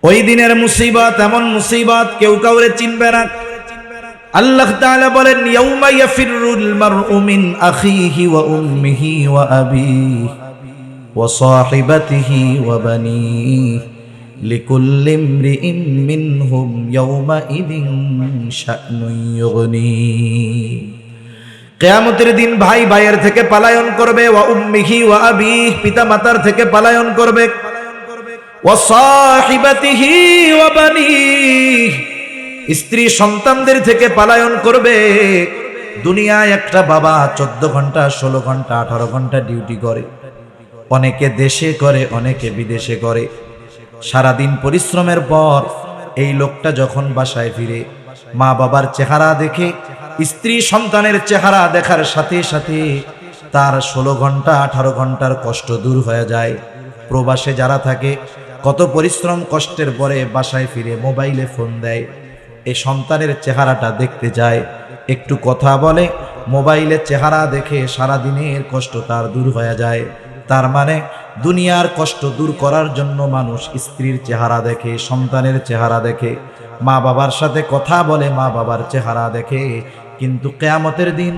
ওই দিনের মুসিবত এমন মুসিবত কেউ কাউরে চিনবে না। আল্লাহ তাআলা বলেন, ইয়াউমা ইয়াফিরুল মারউ মিন আখিহি ওয়া উম্মিহি ওয়া আবিহি ওয়া সাহিবাতিহি ওয়া বানিহি লিকুল্লি ইমরিইন মিনহুম ইয়াউমা ইযিন শা'নুন ইউগনি। কিয়ামতের দিন ভাই ভাইয়ের থেকে পলায়ন করবে, ওয়া উম্মিহি ওয়া আবিহি পিতা মাতার থেকে পলায়ন করবে, ওয়া সাহিবাতিহি ওয়া বানিহি স্ত্রী সন্তানদের থেকে পলায়ন করবে। দুনিয়ায় একটা বাবা 14 ঘন্টা 16 ঘন্টা 18 ঘন্টা ডিউটি করে, অনেকে দেশে করে অনেকে বিদেশে করে। সারাদিন পরিশ্রমের পর এই লোকটা যখন বাসায় ফিরে মা বাবার চেহারা দেখে, স্ত্রী সন্তানের চেহারা দেখার সাথে সাথে তার 16 ঘন্টা 18 ঘন্টার কষ্ট দূর হয়ে যায়। প্রবাসে যারা থাকে কত পরিশ্রম কষ্টের পরে বাসায় ফিরে মোবাইলে ফোন দেয়, এই সন্তানের চেহারাটা দেখতে যায়, একটু কথা বলে, মোবাইলের চেহারা দেখে সারাদিনের কষ্ট তার দূর হয়ে যায়। তার মানে দুনিয়ার কষ্ট দূর করার জন্য মানুষ স্ত্রীর চেহারা দেখে, সন্তানের চেহারা দেখে, মা বাবার সাথে কথা বলে, মা বাবার চেহারা দেখে। কিন্তু কিয়ামতের দিন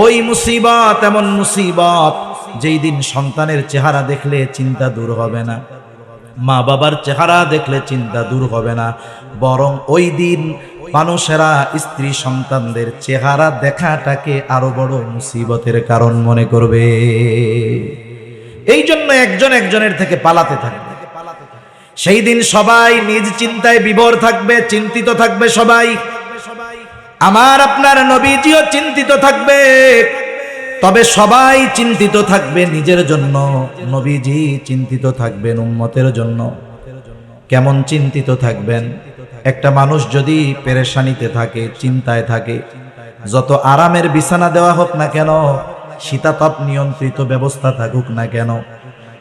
ওই মুসিবত এমন মুসিবত, যেই দিন সন্তানের চেহারা দেখলে চিন্তা দূর হবে না, মা বাবার চেহারা দেখলে চিন্তা দূর হবে না, বরং ওই দিন মানুষেরা স্ত্রী সন্তানদের চেহারা দেখাটাকে আরো বড় মুসিবতের কারণ মনে করবে। এই জন্য একজন একজনের থেকে পালাতে থাকবে। সেই দিন সবাই নিজ চিন্তায় বিভোর থাকবে, চিন্তিত থাকবে সবাই। আমার আপনার নবীজিও চিন্তিত থাকবে, তবে সবাই চিন্তিত থাকবে নিজের জন্য, নবীজি চিন্তিত থাকবেন উম্মতের জন্য। কেমন চিন্তিত থাকবেন? একটা মানুষ যদি পেরেশানিতে থাকে, চিন্তায় থাকে, যত আরামের বিছানা দেওয়া হোক না কেন, শীতাতপ নিয়ন্ত্রিত ব্যবস্থা থাকুক না কেন,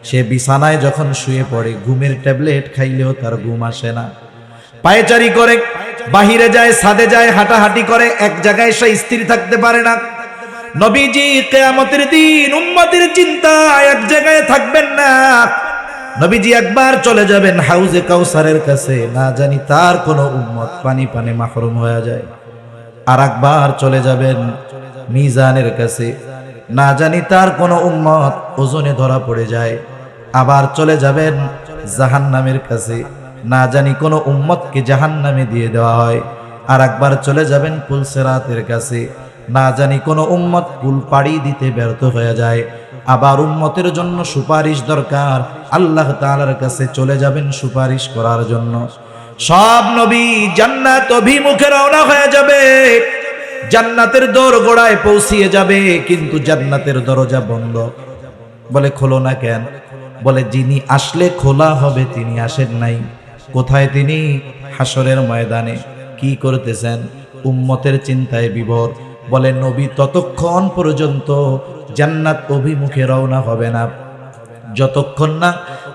সে বিছানায় যখন শুয়ে পড়ে ঘুমের ট্যাবলেট খাইলেও তার ঘুম আসে না। পায়চারি করে, বাহিরে যায়, ছাদে যায়, হাঁটাহাঁটি করে, এক জায়গায় সে স্থির থাকতে পারে না। নবীজি কিয়ামতের দিন উম্মতের চিন্তায় এক জায়গায় থাকবেন না। নবীজি একবার চলে যাবেন হাউজে কাউসারের কাছে, না জানি তার কোনো উম্মত পানি পানে মাহরুম হয়ে যায়। আর একবার চলে যাবেন মিজানের কাছে, না জানি তার কোনো উম্মত ওজনে ধরা পড়ে যায়। আবার চলে যাবেন জাহান্নামের কাছে, না জানি কোনো উম্মতকে জাহান্নামে দিয়ে দেওয়া হয়। আর একবার চলে যাবেন পুলসিরাতের কাছে, না জানি কোনো উম্মত পুল পাড়ি দিতে ব্যর্থ হয়ে যায়। আবার উম্মতের জন্য সুপারিশ দরকার, আল্লাহ তাআলার কাছে চলে যাবেন সুপারিশ করার জন্য। সব নবী জান্নাত অভিমুখে রওনা হয়ে যাবে, জান্নাতের দোরগোড়ায় পৌঁছিয়ে যাবে, কিন্তু জান্নাতের দরজা বন্ধ। বলে খোলো না কেন? বলে যিনি আসলে খোলা হবে তিনি আসেন নাই। কোথায় তিনি? হাসরের ময়দানে। কি করতেছেন? উম্মতের চিন্তায় বিভোর। বলে নবী ততক্ষণ পর্যন্ত জান্নাত অভিমুখে রওনা হবে না, যতক্ষণ না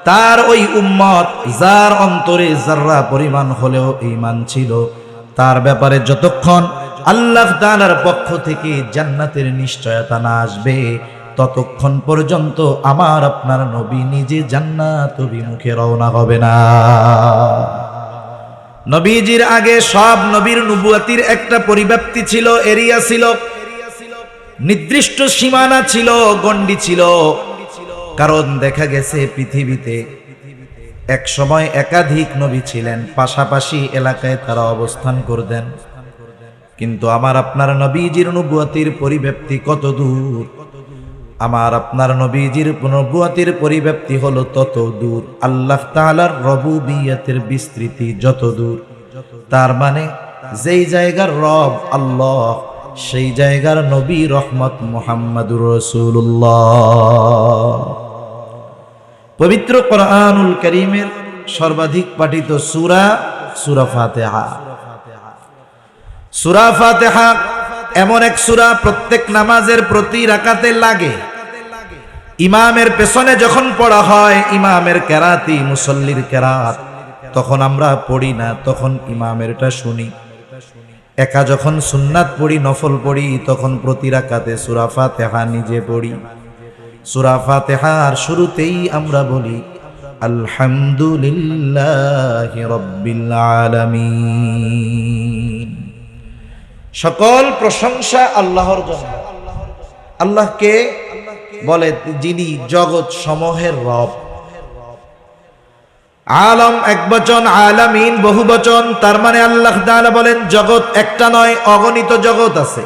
তার ওই উম্মত, যার অন্তরে যাররা পরিমাণ হলেও ঈমান ছিল, তার ব্যাপারে যতক্ষণ আল্লাহ তাআলার পক্ষ থেকে জান্নাতের নিশ্চয়তা না আসবে, ততক্ষণ পর্যন্ত আমার আপনার নবী নিজে জান্নাত অভিমুখে রওনা হবে না। নবীজির আগে সব নবীর নবুয়তির একটা পরিব্যাপ্তি ছিল, এরিয়া ছিল, নির্দিষ্ট সীমানা ছিল, গণ্ডি ছিল। কারণ দেখা গেছে পৃথিবীতে এক সময় একাধিক নবী ছিলেন, পাশাপাশি এলাকায় তারা অবস্থান করতেন। কিন্তু আমার আপনার নবীজির নবুয়তির পরিব্যাপ্তি কত দূর! আমার আপনার নবীজির নবুয়তির পরিব্যাপ্তি হলো তত দূর, আল্লাহ তাআলার রবুবিয়তের বিস্তৃতি যত দূর। তার মানে যেই জায়গার রব আল্লাহ, সেই জায়গার নবী রহমত মুহাম্মাদুর রাসূলুল্লাহ। পবিত্র কোরআনুল কারীমের সর্বাধিক পাঠিত সূরা সূরা ফাতিহা। সূরা ফাতিহা এমন এক সূরা প্রত্যেক নামাজের প্রতি রাকাতে লাগে। ইমামের পেছনে যখন পড়া হয়, ইমামের কেরাতি, মুসল্লির কেরাত, তখন আমরা পড়ি না, তখন ইমামেরটা শুনি। একা যখন সুন্নাত পড়ি, নফল পড়ি, তখন প্রতি রাকাতে সূরা ফাতিহা নিজে পড়ি। সূরা ফাতিহার শুরুতেই আমরা বলি আলহামদুলিল্লাহি রাব্বিল আলামিন। সকল প্রশংসা আল্লাহর জন্য। আল্লাহকে বলে যিনি জগৎ সমূহের রব। আলম একবচন, আলামিন বহুবচন, তার মানে আল্লাহ তাআলা বলেন জগৎ একটা নয়, অগণিত জগৎ আছে।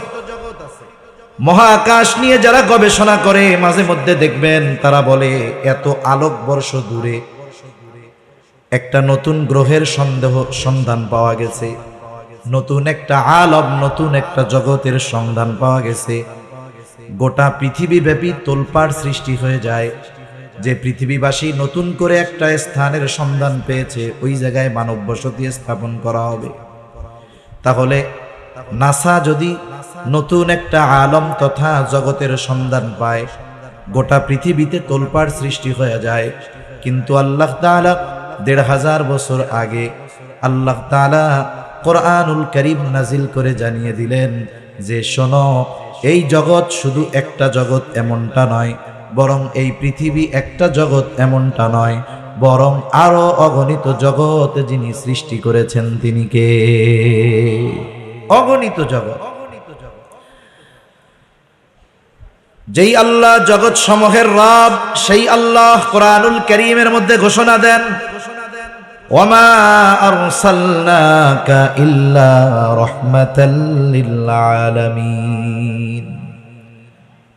মহাকাশ নিয়ে যারা গবেষণা করে মাঝে মধ্যে দেখবেন তারা বলে এত আলোকবর্ষ দূরে একটা নতুন গ্রহের সন্ধান পাওয়া গেছে, নতুন একটা আলম, নতুন একটা জগতের সন্ধান পাওয়া গেছে। গোটা পৃথিবীব্যাপী তোলপাড় সৃষ্টি হয়ে যায় যে পৃথিবীবাসী নতুন করে একটা স্থানের সন্ধান পেয়েছে, ওই জায়গায় মানব বসতি স্থাপন করা হবে। তাহলে নাসা যদি নতুন একটা আলম তথা জগতের সন্ধান পায়, গোটা পৃথিবীতে তোলপাড় সৃষ্টি হয়ে যায়। কিন্তু আল্লাহ তাআলা ১৫০০ বছর আগে আল্লাহ তাআলা কোরআনুল কারীম নাজিল করে জানিয়ে দিলেন যে শোনো, এই জগৎ শুধু একটা জগৎ এমনটা নয়, বরং এই পৃথিবী একটা জগৎ এমনটা নয়, বরং আরো অগণিত জগৎ যিনি সৃষ্টি করেছেন তিনি কে? অগণিত জগৎ। যেই আল্লাহ জগৎ সমূহের রব, সেই আল্লাহ কোরআনুল কারীমের মধ্যে ঘোষণা দেন, ওয়ামা আরসালনাকা ইল্লা রাহমাতাল লিল আলামিন।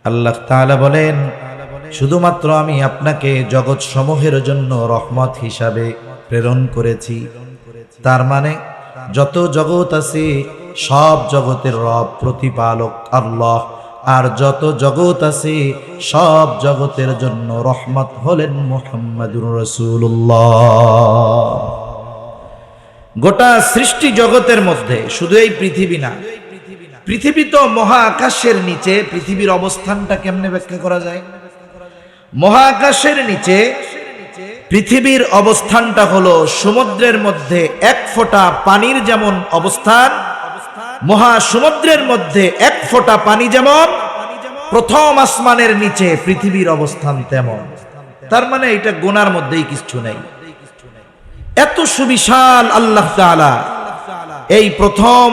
আল্লাহ তাআলা বলেন শুধুমাত্র আমি আপনাকে জগৎ সমূহের জন্য রহমত হিসাবে প্রেরণ করেছি। তার মানে যত জগৎ আছে সব জগতের রব প্রতিপালক আল্লাহ, আর যত জগৎ আছে সব জগতের জন্য রহমত হলেন মুহাম্মাদুর রাসূলুল্লাহ। গোটা সৃষ্টি জগতের মধ্যে শুধু এই পৃথিবী না, পৃথিবী তো মহাকাশের নিচে। পৃথিবীর অবস্থানটা কেমনে ব্যাখ্যা করা যায়? মহাকাশের নিচে পৃথিবীর অবস্থানটা হলো সমুদ্রের মধ্যে এক ফোঁটা পানির যেমন অবস্থান, মহাসমুদ্রের মধ্যে এক ফোঁটা পানি যেমন, প্রথম আসমানের নিচে পৃথিবীর অবস্থান তেমন। তার মানে এটা গোনার মধ্যেই কিছু নেই। এত সুবিশাল আল্লাহ তাআলা এই প্রথম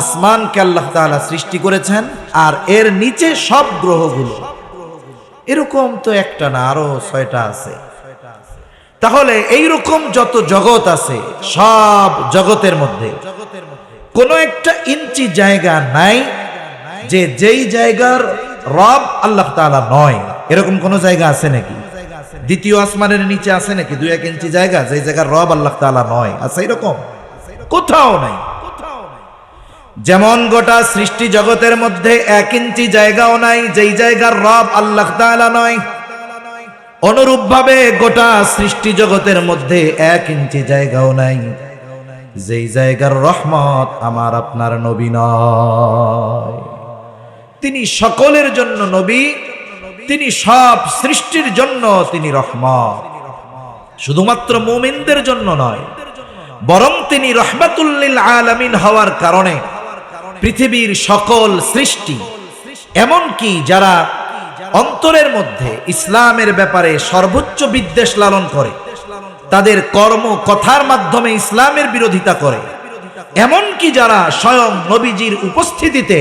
আসমানকে আল্লাহ তাআলা সৃষ্টি করেছেন, আর এর নিচে সব গ্রহগুলো। এরকম তো একটা না, আরো ৬টা আছে। তাহলে এইরকম যত জগৎ আছে সব জগতের মধ্যে কোনো একটা ইঞ্চি জায়গা নাই যে যেই জায়গার রব আল্লাহ তাআলা নয়। এরকম কোন জায়গা আছে নাকি? দ্বিতীয় আসমানের নিচে আছে নাকি ২-১ ইঞ্চি জায়গা যেই জায়গার রব আল্লাহ তাআলা নয়? আছে এরকম? কোথাও নাই। যেমন গোটা সৃষ্টি জগতের মধ্যে ১ ইঞ্চি জায়গাও নাই যেই জায়গার রব আল্লাহ তাআলা নয়, অনুরূপভাবে গোটা সৃষ্টি জগতের মধ্যে ১ ইঞ্চি জায়গাও নাই যেই জায়গার রহমত আমার আপনার নবী নয়। তিনি সকলের জন্য নবী, তিনি সব সৃষ্টির জন্য তিনি রহমত। শুধুমাত্র মুমিনদের জন্য নয়, বরং তিনি রহমাতুল লিল আলামিন হওয়ার কারণে পৃথিবীর সকল সৃষ্টি, এমনকি যারা অন্তরের মধ্যে ইসলামের ব্যাপারে সর্বোচ্চ বিদ্বেষ লালন করে, তাদের কর্ম কথার মাধ্যমে ইসলামের বিরোধিতা করে, এমনকি যারা স্বয়ং নবীজির উপস্থিতিতে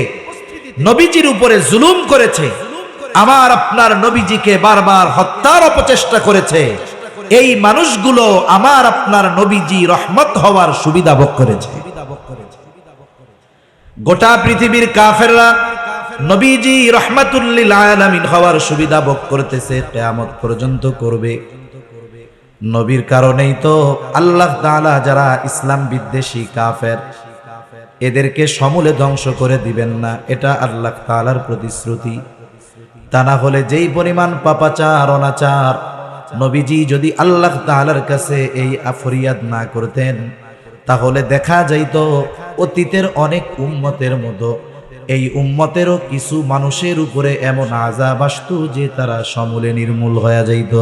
নবীজির উপরে জুলুম করেছে, আমার আপনার নবীজিকে বারবার হত্যার অপচেষ্টা করেছে, এই মানুষগুলো আমার আপনার নবীজি রহমত হওয়ার সুবিধা ভোগ করেছে। গোটা পৃথিবীর কাফেররা নবীজি রহমাতুল লিল আলামিন হওয়ার সুবিধা ভোগ করতেছে, কিয়ামত পর্যন্ত করবে। নবীর কারণেই তো আল্লাহ তাআলা যারা ইসলাম বিদ্বেষী কাফের, এদেরকে সমূলে ধ্বংস করে দিবেন না, এটা আল্লাহ তাআলার প্রতিশ্রুতি। তা না হলে যেই পরিমাণ পাপাচার অনাচার, নবীজি যদি আল্লাহ তাআলার কাছে এই ফরিয়াদ না করতেন, তাহলে দেখা যাইত অতীতের অনেক উম্মতের মতো এই উম্মতেরও কিছু মানুষের উপরে এমন আযাব আসতো যে তারা সমূলে নির্মূল হয়ে যাইত।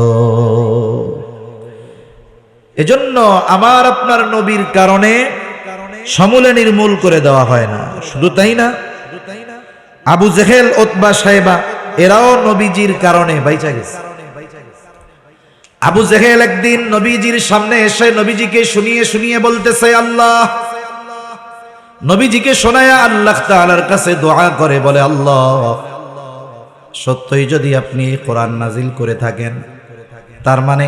এজন্য আমার আপনার নবীর কারণে সমূলে নির্মূল করে দেওয়া হয় না। শুধু তাই না, আবু জেহেল, উতবা, সাইবা এরাও নবীজির কারণে বাইচা গেছে। আবু জেহেল একদিন নবীজির সামনে এসে নবীজিকে শুনিয়ে শুনিয়ে বলতেছে আল্লাহ, নবীজিকে শোনায়া আল্লাহ তাআলার কাছে দোয়া করে বলে, আল্লাহ সত্যই যদি আপনি কোরআন নাজিল করে থাকেন, তার মানে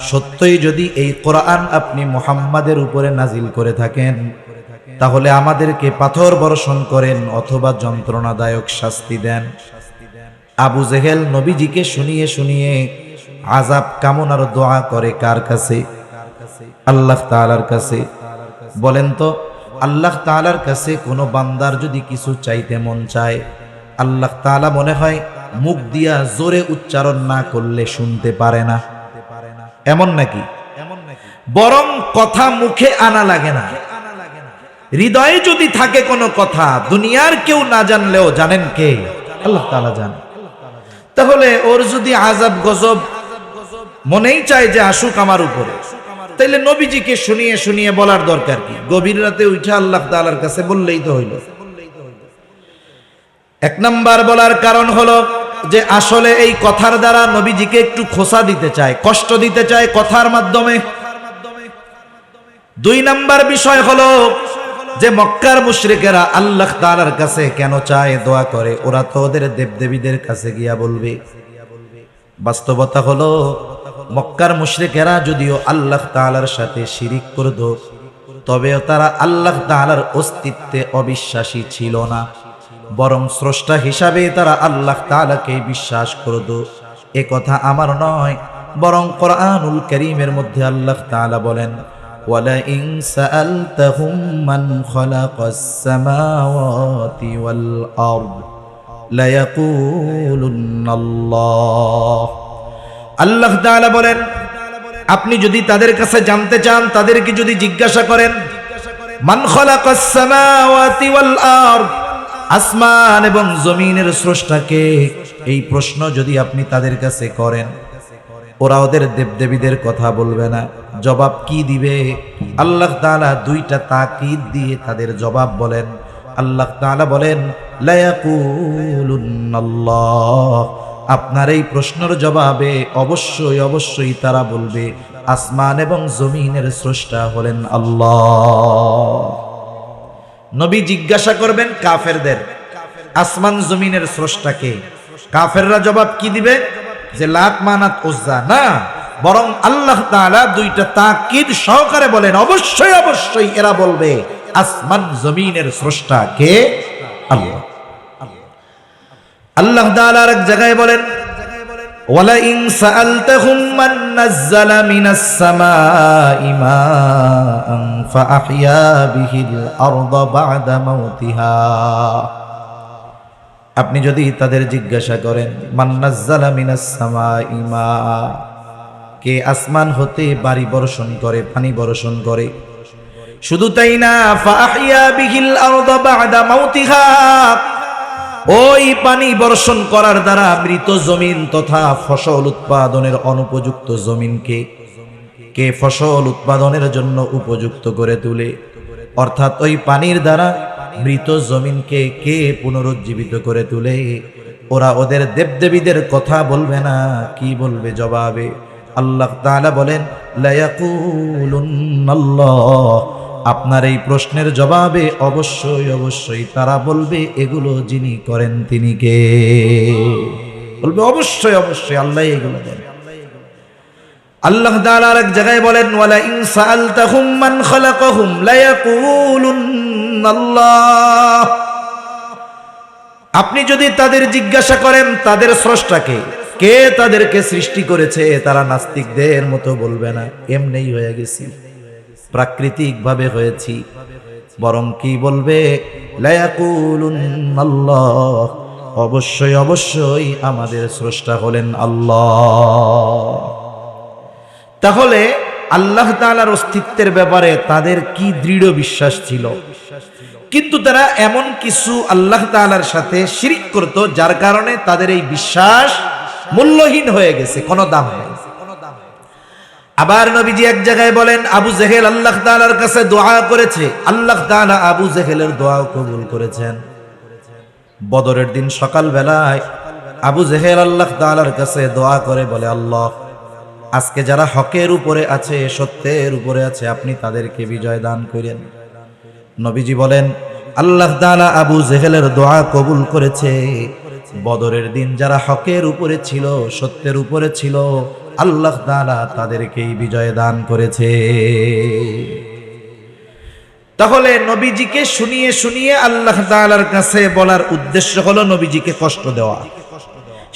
সত্যই যদি এই কোরআন আপনি মুহাম্মাদের উপরে নাজিল করে থাকেন, তাহলে আমাদেরকে পাথর বর্ষণ করেন অথবা যন্ত্রণাদায়ক শাস্তি দেন। আবু জেহেল নবীজিকে শুনিয়ে শুনিয়ে আযাব কামনার দোয়া করে কার কাছে? আল্লাহ তাআলার কাছে। বলেন তো, আল্লাহ তাআলার কাছে কোনো বান্দার যদি কিছু চাইতে মন চায়, আল্লাহ তাআলা মনে হয় মুখ দিয়া জোরে উচ্চারণ না করলে শুনতে পারে না, এমন নাকি? বরং কথা মুখে আনা লাগে না, হৃদয়ে যদি থাকে কোনো কথা, দুনিয়ার কেউ না জানলেও জানেন কে? আল্লাহ তাআলা জানেন। তাহলে ওর যদি আযাব গজব মনেই চায় যে আসুক আমার উপরে, তাইলে নবীজিকে শুনিয়ে শুনিয়ে বলার দরকার কি? গভীর রাতে উঠে আল্লাহ তাআলার কাছে বললেই তো হইল। এক নাম্বার বলার কারণ হলো যে আসলে এই কথার দ্বারা নবীজিকে একটু খোসা দিতে চায়, কষ্ট দিতে চায় কথার মাধ্যমে। দুই নাম্বার বিষয় হলো যে মক্কার মুশরিকেরা আল্লাহ তাআলার কাছে কেন চায়, দোয়া করে? ওরা তো ওদের দেবদেবীদের কাছে গিয়া বলবে। বাস্তবতা হলো মক্কার মুশরিকেরা যদিও আল্লাহ তাআলার সাথে শিরিক করত, তবেও তারা আল্লাহ তাআলার অস্তিত্বে অবিশ্বাসী ছিল না, বরং স্রষ্টা হিসাবে তারা আল্লাহ তাআলাকে বিশ্বাস করত। এ কথা আমার নয়, বরং কোরআনুল কারীমের মধ্যে আল্লাহ তাআলা বলেন, ওয়ালা ইন সাআলতাহুম মান খালাকাস সামাওয়াতি ওয়াল আরদ লা ইয়াকুলুন্নাল্লাহ। আল্লাহ তাআলা বলেন, আপনি যদি তাদের কাছে জানতে চান, তাদেরকে যদি জিজ্ঞাসা করেন, মান খালাকাস সামাওয়াতি ওয়াল আরদ, আসমান এবং জমিনের স্রষ্টাকে, এই প্রশ্ন যদি আপনি তাদের কাছে করেন, ওরা ওদের দেবদেবীদের কথা বলবে না। জবাব কি দিবে? আল্লাহ তাআলা দুইটা তাকিদ দিয়ে তাদের জবাব বলেন। আল্লাহ তাআলা বলেন, লা ইয়াকুলুন্নাল্লাহ, আপনার এই প্রশ্নের জবাবে অবশ্যই অবশ্যই তারা বলবে আসমান এবং জমিনের স্রষ্টা হলেন আল্লাহ। নবী জিজ্ঞাসা করবেন কাফেরদের, আসমান জমিনের স্রষ্টাকে। কাফেররা জবাব কি দিবে? যে লাত মানাত উজ্জা না, বরং আল্লাহ তাআলা দুইটা তাকিদ সহকারে বলেন অবশ্যই অবশ্যই এরা বলবে আসমান জমিনের স্রষ্টা কে? আল্লাহ। আল্লাহ তাআলা এক জায়গায় বলেন, ওয়ালা ইন সাআলতাহুম মান নাযালা মিনাস সামাই মাআন ফাআহইয়া বিহিল আরদা বা'দা মাউতিহা। আপনি যদি তাদের জিজ্ঞাসা করেন, মান নাযালা মিনাস সামাই মা, কে আসমান হতে বাড়ি বর্ষণ করে, পানি বর্ষণ করে? শুধু তাই না, ফাআহইয়া বিহিল আরদা বা'দা মাউতিহা, ওই পানি বর্ষণ করার দ্বারা মৃত জমিন তথা ফসল উৎপাদনের অনুপযুক্ত জমিনকে কে ফসল উৎপাদনের জন্য উপযুক্ত করে তোলে? অর্থাৎ ওই পানির দ্বারা মৃত জমিনকে কে পুনরুজ্জীবিত করে তোলে? ওরা ওদের দেবদেবীদের কথা বলবে না, কি বলবে জবাবে? আল্লাহ তাআলা বলেন, লা ইয়াকুলুন্নাল্লাহ, আপনার এই প্রশ্নের জবাবে অবশ্যই অবশ্যই তারা বলবে এগুলো যিনি করেন তিনি কে? বলবে অবশ্যই অবশ্যই আল্লাহ এগুলো করেন। আল্লাহ তাআলা এক জায়গায় বলেন, ওয়ালা ইন সাআলতাহুম মান খালাকাহুম লা ইয়াকুলুন্নাল্লাহ, আপনি যদি তাদের জিজ্ঞাসা করেন তাদের স্রষ্টাকে, কে তাদেরকে সৃষ্টি করেছে, তারা নাস্তিকদের মতো বলবে না এমনিই হয়ে গেছি, প্রাকৃতিক ভাবে হয়েছি, বরং কি বলবে? লা ইয়াকুলুন্নাল্লাহ, অবশ্যই অবশ্যই আমাদের স্রষ্টা হলেন আল্লাহ। তাহলে আল্লাহ তাআলার অস্তিত্বের ব্যাপারে তাদের কি দৃঢ় বিশ্বাস ছিল, কিন্তু তারা এমন কিছু আল্লাহ তাআলার সাথে শিরিক করত যার কারণে তাদের এই বিশ্বাস মূল্যহীন হয়ে গেছে, কোনো দাম নেই। আবার নবীজি এক জায়গায় বলেন, আবু জেহেল আল্লাহ তাআলার কাছে দোয়া করেছে, আল্লাহ তাআলা আবু জেহেলের দোয়াও কবুল করেছেন। বদরের দিন সকাল বেলায় আবু জেহেল আল্লাহ তাআলার কাছে দোয়া করে বলে, আল্লাহ আজকে যারা হকের উপরে আছে, সত্যের উপরে আছে, আপনি তাদেরকে বিজয় দান করেন। নবীজি বলেন আল্লাহ তাআলা আবু জেহেলের দোয়া কবুল করেছে। বদরের দিন যারা হকের উপরে ছিল, সত্যের উপরে ছিল, আল্লাহ তাআলা তাদেরকেই বিজয় দান করেছে। তাহলে নবীজিকে শুনিয়ে শুনিয়ে আল্লাহ তাআলার কাছে বলার উদ্দেশ্য হলো নবীজিকে কষ্ট দেওয়া।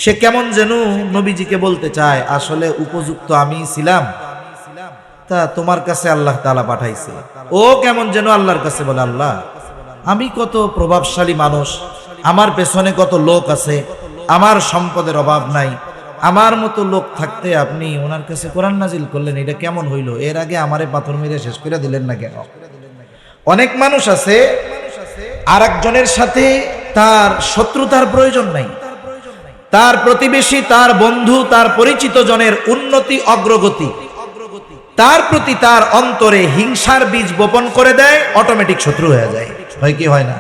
সে কেমন যেন নবীজিকে বলতে চায়, আসলে উপযুক্ত আমি ছিলাম, তা তোমার কাছে আল্লাহ তাআলা পাঠাইছে। ও কেমন যেন আল্লাহর কাছে বলে, আল্লাহ আমি কত প্রভাবশালী মানুষ, আমার পেছনে কত লোক আছে, আমার সম্পদের অভাব নাই, আমার মতো লোক থাকতে আপনি ওনার কাছে কোরআন নাজিল করলেন, এটা কেমন হইল? এর আগে আমারে পাথর মেরে শেষ করে দিলেন না কেন? অনেক মানুষ আছে আর একজনের সাথে তার শত্রুতার প্রয়োজন নাই, তার প্রতিবেশী, তার বন্ধু, তার পরিচিত জনের উন্নতি অগ্রগতি, তার প্রতি তার অন্তরে হিংসার বীজ বপন করে দেয়, অটোমেটিক শত্রু হয়ে যায়। হয় কি হয় না?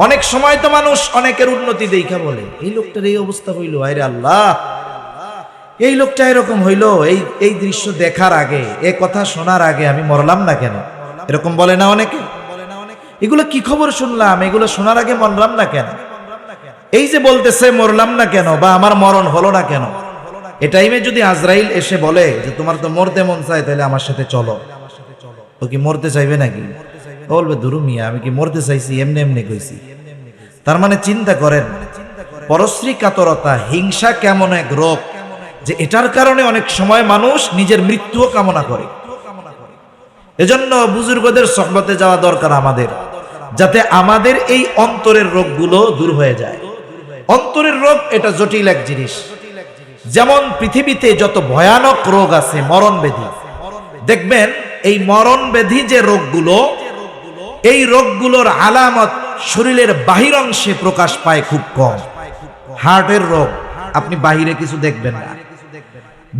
অনেক সময় তো মানুষ অনেকের উন্নতি দেখা বলে, এই লোকটার এই অবস্থা হইল, আরে আল্লাহ এই লোকটা এরকম হইল, এই দৃশ্য দেখার আগে, এই কথা শোনার আগে আমি মরলাম না কেন? এরকম বলে না অনেকে? এগুলো কি খবর শুনলাম, এগুলো শোনার আগে মরলাম না কেন? এই যে বলতেছে মরলাম না কেন বা আমার মরণ হলো না কেন, এ টাইমে যদি আজরাইল এসে বলে যে তোমার তো মরতে মন চায়, তাহলে আমার সাথে চলো, ও কি মরতে চাইবে নাকি? বলবে দুরু মিয়া, আমি কি মরতে চাইছি? এমনি এমনি কইছি। তার মানে চিন্তা করেন, পরশ্রী কাতরতা, হিংসা কেমন এক রোগ যে এটার কারণে অনেক সময় মানুষ নিজের মৃত্যুও কামনা করে। এজন্য বুজুর্গদের সোহবতে যাওয়া দরকার আমাদের, যাতে আমাদের এই অন্তরের রোগগুলো দূর হয়ে যায়। অন্তরের রোগ এটা জটিল এক জিনিস। যেমন পৃথিবীতে যত ভয়ানক রোগ আছে, মরণ ব্যাধি, দেখবেন এই মরণ ব্যাধি যে রোগগুলো, এই রোগগুলোর আলামত শরীরের বাহির অংশে প্রকাশ পায় খুব কম। হার্টের রোগ আপনি বাহিরে কিছু দেখবেন না,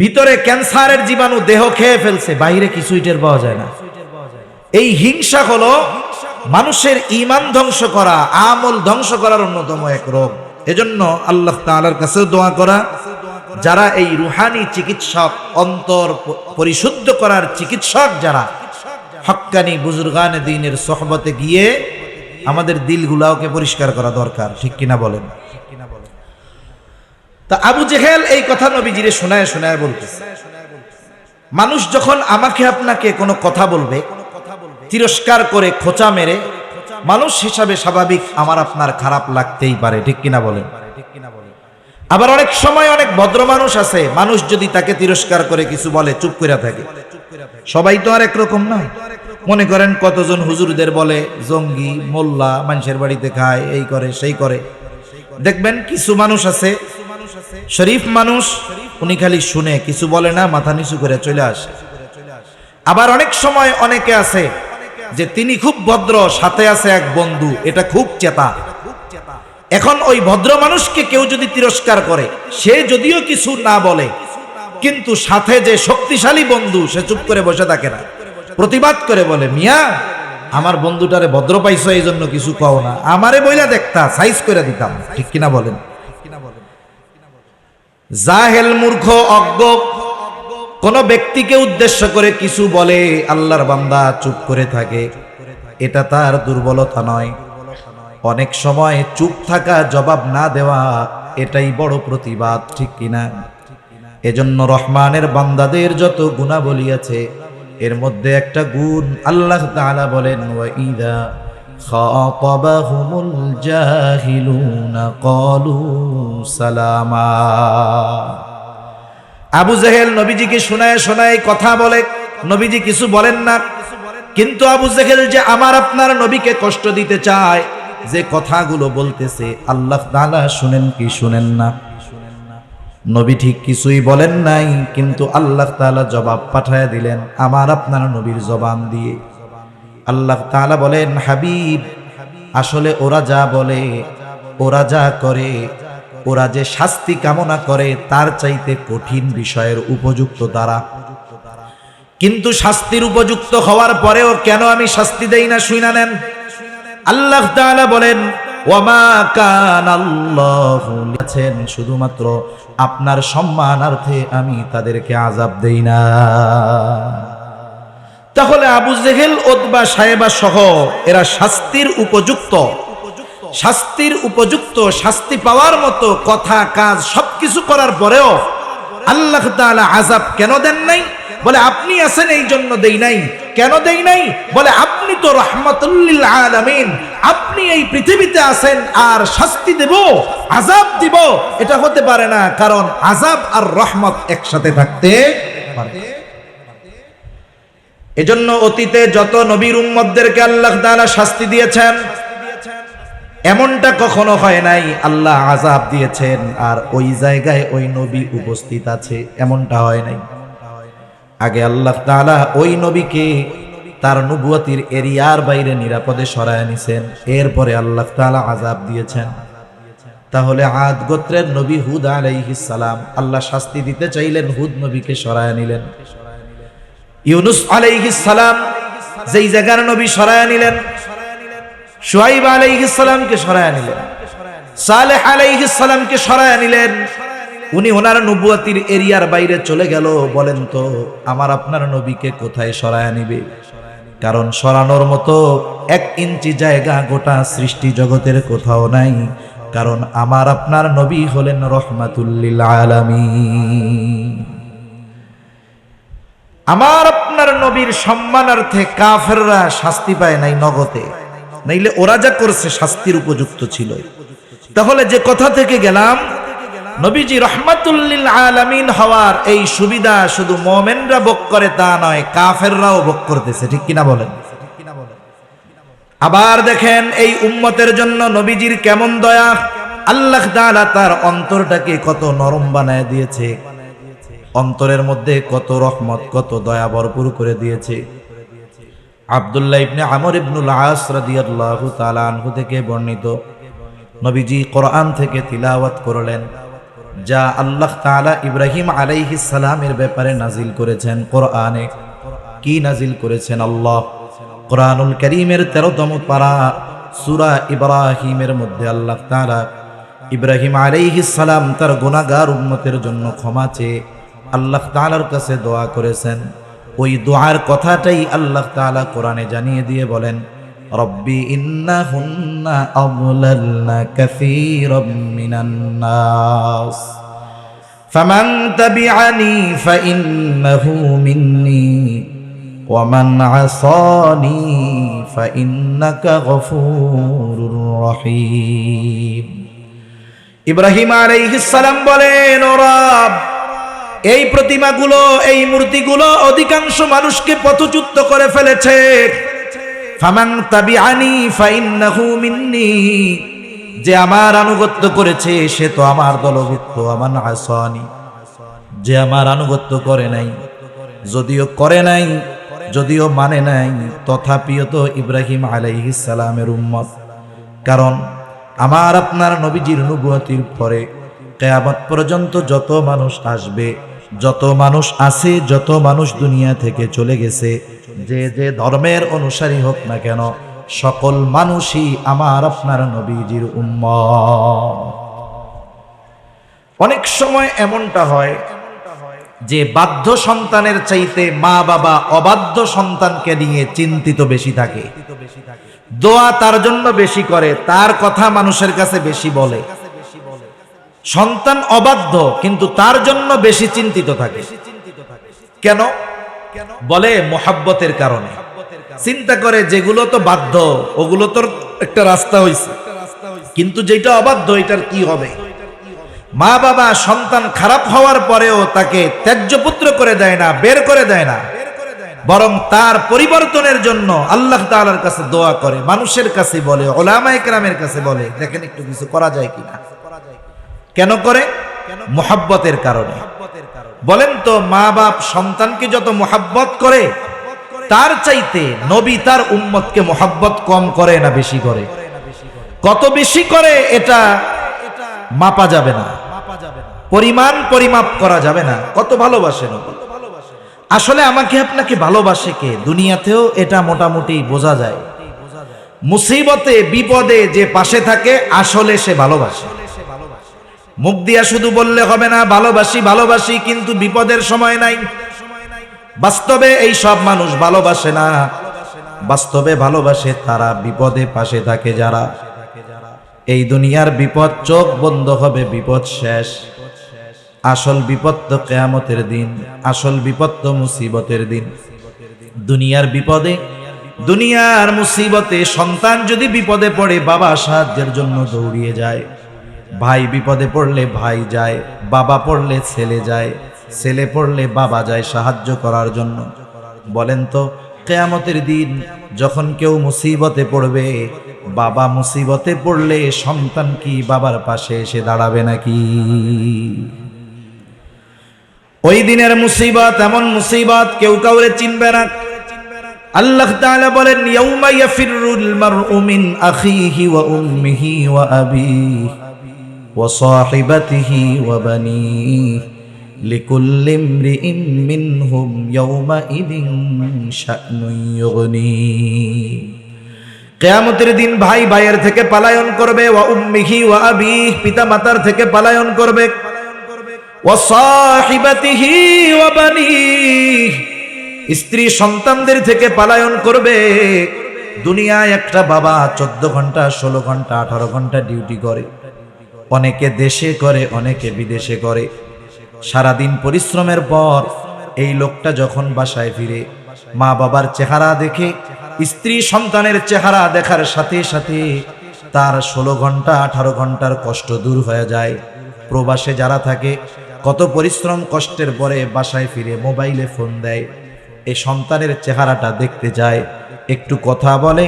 ভিতরে ক্যান্সারের জীবাণু দেহ খেয়ে ফেলছে, বাহিরে কিছুই টের পাওয়া যায় না। এই হিংসা হলো মানুষের ঈমান ধ্বংস করা, আমল ধ্বংস করার অন্যতম এক রোগ। এজন্য আল্লাহ তাআলার কাছে দোয়া করা, যারা এই রুহানি চিকিৎসক, অন্তর পরিশুদ্ধ করার চিকিৎসক, যারা হক্কানি বুজুর্গানে দ্বীনের সোহবতে গিয়ে আমাদের দিলগুলাওকে পরিষ্কার করা দরকার, ঠিক কিনা বলেন? তা আবু জেহেল এই কথা নবীজিরে শোনায় শোনায় বলতেছে, মানুষ যখন আমাকে আপনাকে কোনো কথা বলবে, তিরস্কার করে খোঁচা মেরে, মানুষ হিসাবে স্বাভাবিক আমার আপনার খারাপ লাগতেই পারে, ঠিক কিনা বলেন? আবার অনেক সময় অনেক ভদ্র মানুষ আছে, মানুষ যদি তাকে তিরস্কার করে কিছু বলে চুপ করে থাকে। সবাই তো আর একরকম না। মনে করেন কতজন হুজুরদের বলে জঙ্গি, মোল্লা, মানুষের বাড়িতে খায়, এই করে সেই করে। দেখবেন কিছু মানুষ আছে শরীফ মানুষ, উনি খালি শুনে, কিছু বলে না, মাথা নিচু করে চলে আসে। আবার অনেক সময় অনেকে আছে যে তিনি খুব ভদ্র, সাথে আছে এক বন্ধু, এটা খুব চেতা। এখন ওই ভদ্র মানুষকে কেউ যদি তিরস্কার করে, সে যদিও কিছু না বলে, কিন্তু সাথে যে শক্তিশালী বন্ধু, সে চুপ করে বসে থাকে না, প্রতিবাদ করে বলে, মিয়া আমার বন্ধুটারে ভদ্র পাইছো, এই জন্য কিছু কও না, আমারে বইলা দেখতা, সাইজ করে দিতাম, ঠিক কিনা বলেন? জাহেল, মূর্খ, অজ্ঞ কোন ব্যক্তিকে উদ্দেশ্য করে কিছু বলে, আল্লাহর বান্দা চুপ করে থাকে, এটা তার দুর্বলতা নয়। অনেক সময় চুপ থাকা, জবাব না দেওয়া, এটাই বড় প্রতিবাদ, ঠিক কিনা? এজন্য রহমানের বান্দাদের যত গুণাবলী আছে, এর মধ্যে একটা গুণ আল্লাহ তাআলা বলেন, ওয়া ইযা খাতাবাহুমুল জাহিলুনা ক্বালু সালামা। আবু জেহেল নবীজিকে শোনায় শোনায় কথা বলে, নবীজি কিছু বলেন না, কিন্তু আবু জেহেল যে আমার আপনার নবীকে কষ্ট দিতে চায়, যে কথাগুলো বলতেছে, আল্লাহ তাআলা শুনেন কি শুনেন না? নবী ঠিক কিছুই বলেন নাই, কিন্তু আল্লাহ তাআলা জবাব পাঠায় দিলেন আমার আপনার নবীর জবান দিয়ে। আল্লাহ তাআলা বলেন, হাবিব, আসলে ওরা যা বলে, ওরা যা করে, ওরা যে শাস্তি কামনা করে, তার চাইতে কঠিন বিষয়ের উপযুক্ত তারা। কিন্তু শাস্তির উপযুক্ত হওয়ার পরেও কেন আমি শাস্তি দেই না, শুইনা নেন। আল্লাহ তাআলা বলেন, ওয়ামা কানাল্লাহু লিয়াছেন, শুধুমাত্র আপনার সম্মানার্থে আমি তাদেরকে আযাব দেই না। তাহলে আবু জেহেল, উতবা, সায়েবা সহ এরা শাস্তির উপযুক্ত, শাস্তি পাওয়ার মতো কথা কাজ সবকিছু করার পরেও আল্লাহ তাআলা আযাব কেন দেন নাই? বলে আপনি আছেন এই জন্য দেই নাই। কেন দেই নাই? বলে আপনি তো রাহমাতুল লিল আলামিন, আপনি এই পৃথিবীতে আছেন আর শাস্তি দেব, আযাব দিব, এটা হতে পারে না, কারণ আযাব আর রহমত একসাথে থাকতে পারে। এজন্য অতীতে যত নবীর উম্মতদেরকে আল্লাহ তাআলা শাস্তি দিয়েছেন, এমনটা কখনো হয় নাই আল্লাহ আযাব দিয়েছেন আর ওই জায়গায় ওই নবী উপস্থিত আছে, এমনটা হয় নাই। আগে আল্লাহ তাআলা ওই নবীকে তার নবুয়তির এরিয়ার বাইরে নিরাপদে সরায় নিছেন, এরপরে আল্লাহ তাআলা আযাব দিয়েছেন। তাহলে আদ গোত্রের নবী হুদ আলাইহিস সালাম, আল্লাহ শাস্তি দিতে চাইলেন, হুদ নবীকে সরায় নিলেন। ইউনুস আলাইহিস সালাম যেই জায়গার নবী সরায় নিলেন, শুআইব আলাইহিস সালামকে সরায় নিলেন, সালেহ আলাইহিস সালামকে সরায় নিলেন। উনি ওনার নবুয়তির এরিয়ার বাইরে চলে গেল। বলেন তো আমার আপনার নবীকে কোথায় সরায় নিবে? কারণ সরানোর মতো 1 ইঞ্চি জায়গা গোটা সৃষ্টি জগতের কোথাও নাই, কারণ আমার আপনার নবী হলেন রহমাতুল লিল আলামিন। আমার আপনার নবীর সম্মানার্থে কাফেররা শাস্তি পায় নাই নগদে, নাইলে ওরা যা করছে শাস্তির উপযুক্ত ছিল। তাহলে যে কথা থেকে গেলাম, নবীজি রহমাতুল লিল আলামিন হওয়ার এই সুবিধা শুধু মুমিনরা ভোগ করে তা নয়, কাফেররাও ভোগ করতেছে, ঠিক কিনা বলেন? আবার দেখেন এই উম্মতের জন্য নবীজির কেমন দয়া, আল্লাহ তাআলা তার অন্তরটাকে কত নরম বানায় দিয়েছে, অন্তরের মধ্যে কত রহমত, কত দয়া ভরপুর করে দিয়েছে। আব্দুল্লাহ ইবনে আমর ইবনুল আস রাদিয়াল্লাহু তাআলা আনহু থেকে বর্ণিত, নবীজি কোরআন থেকে তিলাওয়াত করলেন, যা আল্লাহ তাআলা ইব্রাহিম আলাইহিস সালামের ব্যাপারে নাজিল করেছেন। কোরআনে কি নাজিল করেছেন? আল্লাহ কোরআনুল কারীমের 13তম পারা সূরা ইব্রাহিমের মধ্যে আল্লাহ তাআলা ইব্রাহিম আলাইহিস সালাম তার গুনাহগার উম্মতের জন্য ক্ষমা চেয়ে আল্লাহ তাআলার কাছে দোয়া করেছেন। ওই দোয়ার কথাটাই আল্লাহ তাআলা কোরআনে জানিয়ে দিয়ে বলেন, রব্বি ইন্নাহুন্না আযলালনা কাসীরাম মিনান নাস ফামান তাবিআনি ফাইন্নাহু মিন্নী ওয়া মান আসানি ফাইন্নাকা গফুরুর রহিম। ইব্রাহিম আলাইহিস সালাম বলেন, ও রব, এই প্রতিমাগুলো, এই মূর্তিগুলো অধিকাংশ মানুষকে পথচ্যুত করে ফেলেছে। ফামান তাবিআনি ফাইন্নাহু মিন্নী, যে আমার আনুগত্য করেছে সে তো আমার দলভুক্ত। আমান আসানি, যে আমার আনুগত্য করে নাই, যদিও করে নাই, যদিও মানে নাই, তথাপিও তো ইব্রাহিম আলাইহিস সালামের উম্মত। কারণ আমার আপনার নবীজির নবুয়তির পরে কিয়ামত পর্যন্ত যত মানুষ আসবে, যত মানুষ আছে, যত মানুষ দুনিয়া থেকে চলে গেছে, যে যে ধর্মের অনুসারী হোক না কেন, সকল মানুষই আমার আপনার নবীজির উম্মত। অনেক সময় এমনটা হয় যে বাধ্য সন্তানের চাইতে মা বাবা অবাধ্য সন্তানকে নিয়ে চিন্তিত বেশি থাকে, দোয়া তার জন্য বেশি করে, তার কথা মানুষের কাছে বেশি বলে। সন্তান অবাধ্য কিন্তু তার জন্য বেশি চিন্তিত থাকে। কেন? বলে মোহাব্বতের কারণে। চিন্তা করে যেগুলো তো বাধ্য ওগুলো তোর একটা রাস্তা হইছে, কিন্তু যেটা অবাধ্য এটার কি হবে? মা বাবা সন্তান খারাপ হওয়ার পরেও তাকে ত্যায্য পুত্র করে দেয় না, বের করে দেয় না, বরং তার পরিবর্তনের জন্য আল্লাহ তাআলার কাছে দোয়া করে, মানুষের কাছে বলে, উলামায়ে কেরামের কাছে বলে, দেখেন একটু কিছু করা যায় কিনা। কেন করে? মোহাব্বতের কারণে। বলেন তো, মা বাপ সন্তানকে যত মোহাব্বত করে তার চাইতে নবী তার উম্মতকে মোহাব্বত কম করে না বেশি করে? কত বেশি করে এটা মাপা যাবে না, পরিমাণ পরিমাপ করা যাবে না। কত ভালোবাসে নবী। আসলে আমাকে আপনাকে ভালোবাসে কে, দুনিয়াতেও এটা মোটামুটি বোঝা যায়। মুসিবতে বিপদে যে পাশে থাকে আসলে সে ভালোবাসে। মুখ দিয়া শুধু বললে হবে না ভালোবাসি ভালোবাসি, কিন্তু বিপদের সময় নাই। বাস্তবে এই সব মানুষ ভালোবাসে না, বাস্তবে ভালোবাসে তারা বিপদে পাশে থাকে যারা। এই দুনিয়ার বিপদ চোখ বন্ধ হবে, বিপদ শেষ। আসল বিপদ তো কিয়ামতের দিন, আসল বিপদ তো মুসিবতের দিন। দুনিয়ার বিপদে, দুনিয়ার মুসিবতে সন্তান যদি বিপদে পড়ে বাবা সাহায্যের জন্য দৌড়িয়ে যায়, ভাই বিপদে পড়লে ভাই যায়, বাবা পড়লে ছেলে যায়, ছেলে পড়লে বাবা যায় সাহায্য করার জন্য। বলেন তো কিয়ামতের দিন যখন কেউ মুসিবতে পড়বে, বাবা মুসিবতে পড়লে সন্তান কি বাবার পাশে এসে দাঁড়াবে নাকি? ওই দিনের মুসিবত এমন মুসিবত কেউ কাউরে চিনবে না। আল্লাহ তাআলা বলেন ইয়াউমা ইয়াফিরুল মারউ মিন আখিহি ওয়া উম্মিহি ওয়া আবিহি ওয়া সাহিবাতিহি ওয়া বানিহি লিকুল্লি ইমরিইন মিনহুম ইয়াউমা ইদিন শা'নুন ইউগনি। কিয়ামতের দিন ভাই ভাইয়ের থেকে পলায়ন করবে, ওয়া উম্মিহি ওয়া আবিহি পিতা মাতার থেকে পলায়ন করবে, ওয়া সাহিবাতিহি ওয়া বানিহি স্ত্রী সন্তানদের থেকে পলায়ন করবে। দুনিয়ায় একটা বাবা 14 ঘন্টা 16 ঘন্টা 18 ঘন্টা ডিউটি করে, অনেকে দেশে করে অনেকে বিদেশে করে। সারাদিন পরিশ্রমের পর এই লোকটা যখন বাসায় ফিরে মা বাবার চেহারা দেখে, স্ত্রী সন্তানের চেহারা দেখার সাথে সাথে তার 16 ঘন্টা 18 ঘন্টার কষ্ট দূর হয়ে যায়। প্রবাসে যারা থাকে কত পরিশ্রম কষ্টের পরে বাসায় ফিরে মোবাইলে ফোন দেয়, এই সন্তানের চেহারাটা দেখতে যায়, একটু কথা বলে,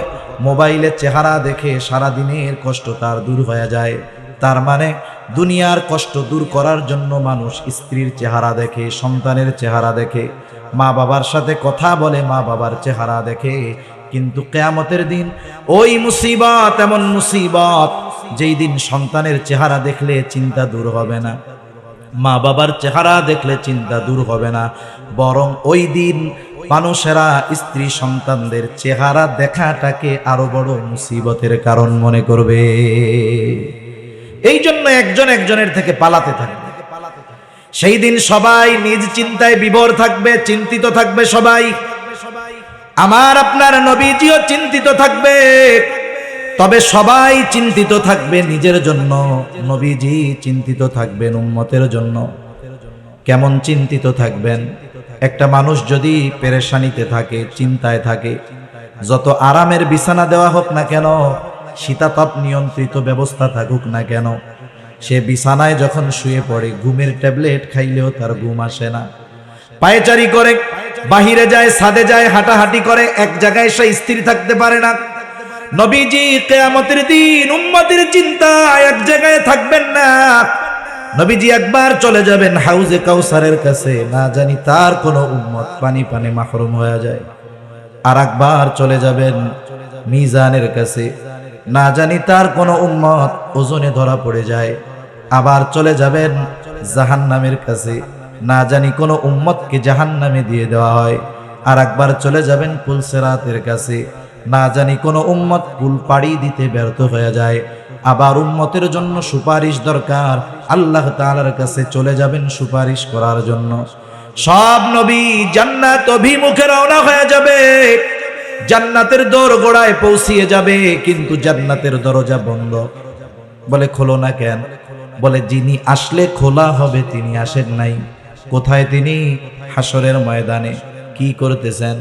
মোবাইলের চেহারা দেখে সারাদিনের কষ্ট তার দূর হয়ে যায়। তার মানে দুনিয়ার কষ্ট দূর করার জন্য মানুষ স্ত্রীর চেহারা দেখে, সন্তানের চেহারা দেখে, মা বাবার সাথে কথা বলে, মা বাবার চেহারা দেখে। কিন্তু কিয়ামতের দিন ওই মুসিবত এমন মুসিবত যেই দিন সন্তানের চেহারা দেখলে চিন্তা দূর হবে না, মা বাবার চেহারা দেখলে চিন্তা দূর হবে না, বরং ওই দিন মানুষেরা স্ত্রী সন্তানদের চেহারা দেখাটাকে আরো বড় মুসিবতের কারণ মনে করবে। এই জন্য একজন একজনের থেকে পালাতে থাকবে। সেই দিন সবাই নিজ চিন্তায় বিভোর থাকবে, চিন্তিত থাকবে সবাই। আমার আপনার নবীজিও চিন্তিত থাকবে, তবে সবাই চিন্তিত থাকবে নিজের জন্য, নবীজি চিন্তিত থাকবেন উম্মতের জন্য। কেমন চিন্তিত থাকবেন? একটা মানুষ যদি পেরেশানিতে থাকে, চিন্তায় থাকে, যত আরামের বিছানা দেওয়া হোক না কেন, শীতাতপ নিয়ন্ত্রিত ব্যবস্থা থাকুক না কেন, সে বিছানায় যখন শুয়ে পড়ে ঘুমের ট্যাবলেট খাইলেও তার ঘুম আসে না। পায়চারি করে, বাহিরে যায়, ছাদে যায়, হাঁটাহাঁটি করে, এক জায়গায় সে স্থির থাকতে পারে না। নবীজি কিয়ামতের দিন উম্মতের চিন্তায় এক জায়গায় থাকবেন না। নবীজি একবার চলে যাবেন হাউজে কাউসারের কাছে, না জানি তার কোনো উম্মত পানি পানে মাহরুম হয়ে যায়। আর একবার চলে যাবেন মিজানের কাছে, না জানি তার কোনো উম্মত ওজনে ধরা পড়ে যায়। আবার চলে যাবেন জাহান্নামের কাছে, না জানি কোনো উম্মতকে জাহান্নামে দিয়ে দেওয়া হয়। আর একবার চলে যাবেন পুলসেরাতের কাছে, না জানি কোনো উম্মত কুল পাড়ি দিতে ব্যর্থ হয়ে যায়। আবার উম্মতের জন্য সুপারিশ দরকার, আল্লাহ তাআলার কাছে চলে যাবেন সুপারিশ করার জন্য। সব নবী জান্নাত অভিমুখে রওনা হয়ে যাবে, জান্নাতের দোরগোড়ায় পৌঁছিয়ে যাবে, কিন্তু জান্নাতের দরজা বন্ধ। বলে খোলো না কেন? বলে যিনি আসলে খোলা হবে তিনি আসেন নাই। কোথায় তিনি? হাসরের ময়দানে। কি করতেছেন?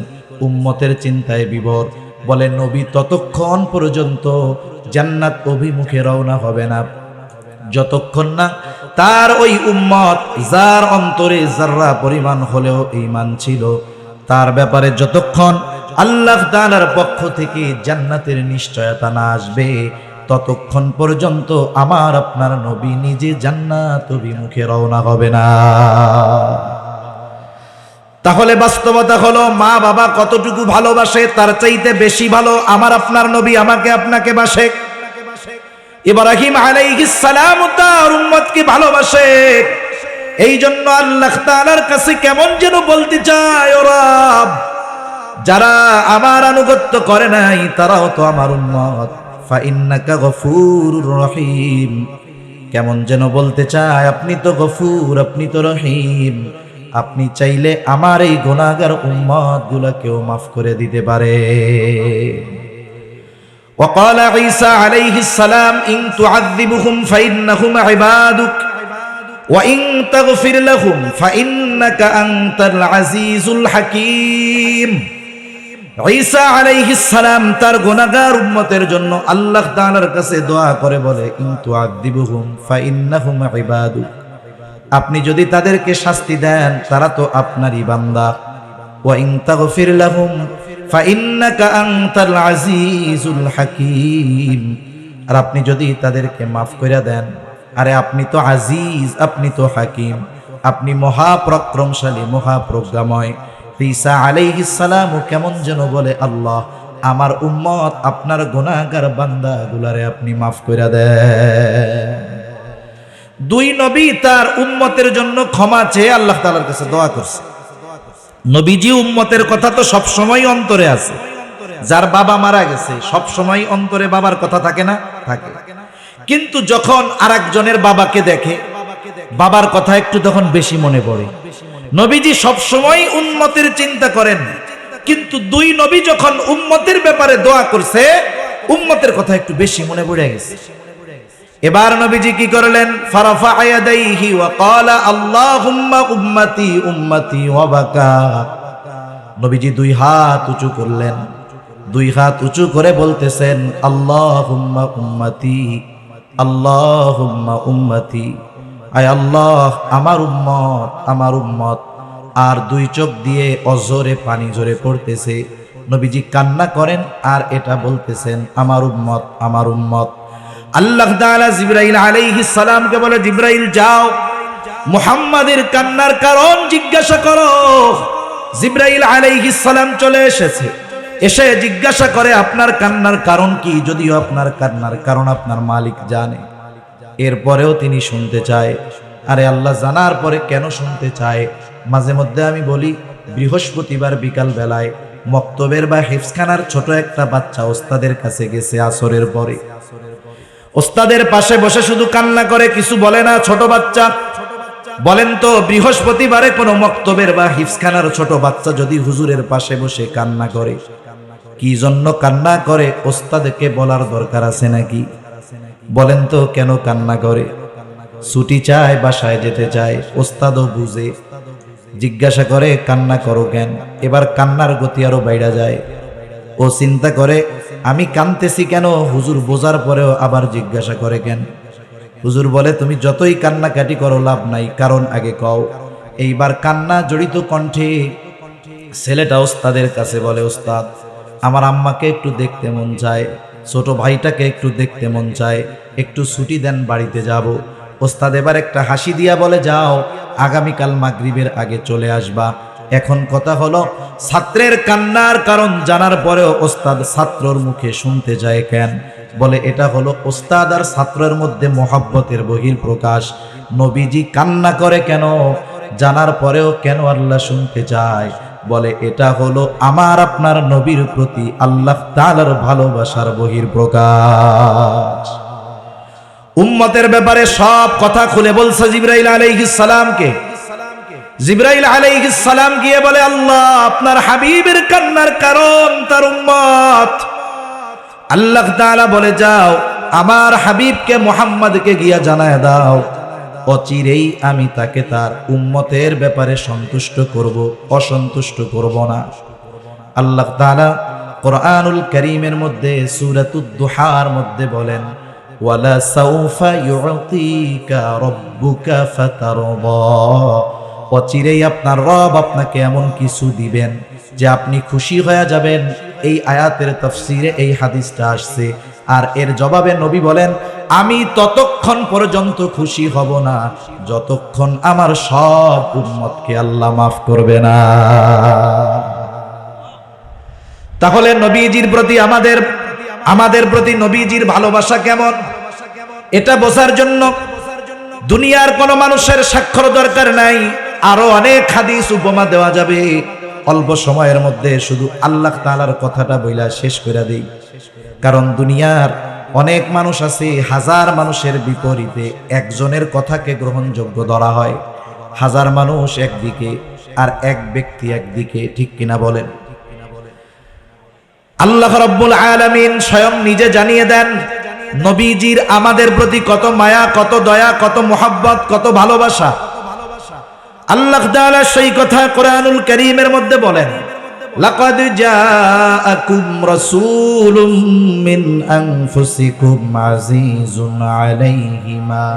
উম্মতের চিন্তায় বিভোর। বলে নবী ততক্ষণ পর্যন্ত জান্নাত অভিমুখে রওনা হবে না যতক্ষণ না তার ওই উম্মত, যার অন্তরে যাররা পরিমাণ হলেও ঈমান ছিল, তার ব্যাপারে যতক্ষণ আল্লাহ তাআলার পক্ষ থেকে জান্নাতের নিশ্চয়তা না আসবে, ততক্ষণ পর্যন্ত আমার আপনার নবী নিজে জান্নাত অভিমুখে রওনা হবে না। তাহলে বাস্তবতা হলো মা বাবা কতটুকু ভালোবাসে তার চাইতে বেশি ভালো আমার আপনার নবী আমাকে আপনাকে বাসে। ইব্রাহিম আলাইহিস সালাম তার উম্মতকে ভালোবাসে। এই জন্য আল্লাহ তাআলার কাছে কেমন যেন বলতে চায়, ও রব, যারা আমার আনুগত্য করে নাই তারাও তো আমার উম্মত। ফাইন্নাকা গফুরুর রহিম, কেমন যেন বলতে চায় আপনি তো গফুর, আপনি তো রহিম, আপনি চাইলে আমার এই গুনাহগার উম্মত গুলাকেও মাফ করে দিতে পারে। وقال عيسى عليه السلام إن تعذبهم فإنهم عبادك وإن تغفر لهم فإنك أنت العزيز الحكيم। ঈসা আলাইহিস সালাম তার গুনাহগার উম্মতের জন্য আল্লাহ তাআলার কাছে দোয়া করে বলে, ইন তুআযিবুহুম ফাইন্নাহুম ইবাদুক, আপনি যদি তাদেরকে শাস্তি দেন তারা তো আপনারই বান্দা, ওয়া ইন তাগফির লাহুম ফাইন্নাকা আনতাল আজিজুল হাকীম, আর আপনি যদি তাদেরকে মাফ করে দেন, আরে আপনি তো আজিজ, আপনি তো হাকিম, আপনি মহাপরাক্রমশালী, মহাপ্রজ্ঞাময়। ঈসা আলাইহিস সালাম কেমন যেন বলে, আল্লাহ আমার উম্মত আপনার গুনাহগার বান্দাগুলারে আপনি মাফ করে দেন। দুই নবী তার উম্মতের জন্য ক্ষমা চেয়ে আল্লাহ তাআলার কাছে দোয়া করছে। নবীজি উম্মতের কথা তো সব সময় অন্তরে আছে। যার বাবা মারা গেছে সব সময় অন্তরে বাবার কথা থাকে না? থাকে। কিন্তু যখন আরেকজনের বাবাকে দেখে বাবার কথা একটু তখন বেশি মনে পড়ে। নবীজি সব সময় উম্মতের চিন্তা করেন, কিন্তু দুই নবী যখন উম্মতের ব্যাপারে দোয়া করছে উম্মতের কথা একটু বেশি মনে পড়ে গেছে। এবার নবীজি কি করলেন? ফারাফা ইয়াদাইহি ওয়া ক্বালা আল্লাহুম্মা উম্মতি উম্মতি ওয়া বাকা। নবীজি দুই হাত উঁচু করলেন, দুই হাত উঁচু করে বলতেছেন, আল্লাহুম্মা উম্মতি আল্লাহুম্মা উম্মতি, আয় আল্লাহ আমার উম্মত আমার উম্মত। আর দুই চোখ দিয়ে অঝরে পানি ঝরে পড়তেছে। নবীজি কান্না করেন আর এটা বলতেছেন, আমার উম্মত আমার উম্মত। আল্লাহ তাআলা জিবরাইল আলাইহিস সালামকে বলে, জিবরাইল যাও মুহাম্মাদের কান্নার কারণ জিজ্ঞাসা করো। জিবরাইল আলাইহিস সালাম চলে এসেছে, এসে জিজ্ঞাসা করে আপনার কান্নার কারণ কি? যদিও আপনার কান্নার কারণ আপনার মালিক জানে, এরপরেও তিনি শুনতে চায়। আরে আল্লাহ জানার পরে কেন শুনতে চায়? মাঝে মধ্যে আমি বলি, বৃহস্পতিবার বিকাল বেলায় মক্তবের বা হিফজখানার ছোট একটা বাচ্চা ওস্তাদের কাছে গেছে আসরের পরে, ওস্তাদের পাশে বসে শুধু কান্না করে, কিছু বলে না। ছোট বাচ্চা, বলেন তো বৃহস্পতিবারে কোনো মক্তবের বা হিফজখানার ছোট বাচ্চা যদি হুজুরের পাশে বসে কান্না করে, কি জন্য কান্না করে ওস্তাদকে বলার দরকার আছে নাকি? বলেন তো কেন কান্না করে? ছুটি চায়, বাসায় যেতে চায়, ওস্তাদও বুঝে, জিজ্ঞাসা করে কান্না করো কেন? এবার কান্নার গতি আরো বাইরা যায়। ও চিন্তা করে আমি কাঁদতেছি কেন? হুজুর বোঝার পরেও আবার জিজ্ঞাসা করে কেন? হুজুর বলে, তুমি যতই কান্নাকাটি করো লাভ নাই, কারণ আগে কও। এইবার কান্না জড়িত কণ্ঠে ছেলেটা ওস্তাদের কাছে বলে, ওস্তাদ আমার আম্মাকে একটু দেখতে মন চায়, ছোট ভাইটাকে একটু দেখতে মন চায়, একটু ছুটি দেন, বাড়িতে যাব। ওস্তাদ এবার একটা হাসি দিয়া বলে, যাও আগামীকাল মাগরিবের আগে চলে আসবা। এখন কথা হলো, ছাত্রের কান্নার কারণ জানার পরেও ওস্তাদ ছাত্রর মুখে শুনতে চায় কেন? বলে এটা হলো ওস্তাদ আর ছাত্রের মধ্যে মহব্বতের বহির প্রকাশ। নবীজি কান্না করে কেন জানার পরেও কেন আল্লাহ শুনতে চায়? বলে এটা হলো আমার আপনার নবীর প্রতি আল্লাহ তাআলার ভালোবাসার বহির প্রকাশ। উম্মতের ব্যাপারে সব কথা খুলে বলছে জিবরাইল আলাইহিস সালামকে। জিবরাইল আলাইহিস সালাম গিয়ে বলে, আল্লাহ আপনার হাবিবের কান্নার কারণ তার উম্মত। আল্লাহ তাআলা বলে, যাও আমার হাবিবকে মুহাম্মদকে গিয়া জানায় দাও, অচিরেই আমি তাকে তার উম্মতের ব্যাপারে সন্তুষ্ট করব, অসন্তুষ্ট করব না। আল্লাহ তাআলা কোরআনুল কারীমের মধ্যে সূরাতুদ দুহার মধ্যে বলেন, ওয়ালা সাউফা ইউতিকা রাব্বুকা ফাতারদা, অচিরেই আপনার রব আপনাকে এমন কিছু দিবেন যে আপনি খুশি হয়ে যাবেন। এই আয়াতের তাফসীরে এই হাদিসটা আসছে। আর এর জবাবে নবী বলেন, আমি ততক্ষণ পর্যন্ত খুশি হব না যতক্ষণ আমার সব উম্মতকে আল্লাহ মাফ করবে না। তাহলে নবীজির প্রতি আমাদের প্রতি নবীজির ভালোবাসা কেমন, এটা বোঝার জন্য দুনিয়ার কোন মানুষের স্বাক্ষর দরকার নাই, আরো অনেক হাদিস উপমা দেওয়া যাবে। অল্প সময়ের মধ্যে শুধু আল্লাহ তাআলার কথাটা বইলা শেষ করে দেই, কারণ দুনিয়ার অনেক মানুষ আছে, হাজার মানুষের বিপরীতে একজনের কথাকে গ্রহণযোগ্য ধরা হয়। হাজার মানুষ একদিকে আর এক ব্যক্তি একদিকে, ঠিক কিনা বলেন? আল্লাহ রাব্বুল আলামিন স্বয়ং নিজে জানিয়ে দেন নবীজির আমাদের প্রতি কত মায়া, কত দয়া, কত মোহাব্বত, কত ভালোবাসা। আল্লাহ তাআলা সেই কথা কোরআনুল কারীমের মধ্যে বলেন, লাকাদ জাআকুম রাসূলুম মিন আনফুসিকুম আজিজুন আলাইহি মা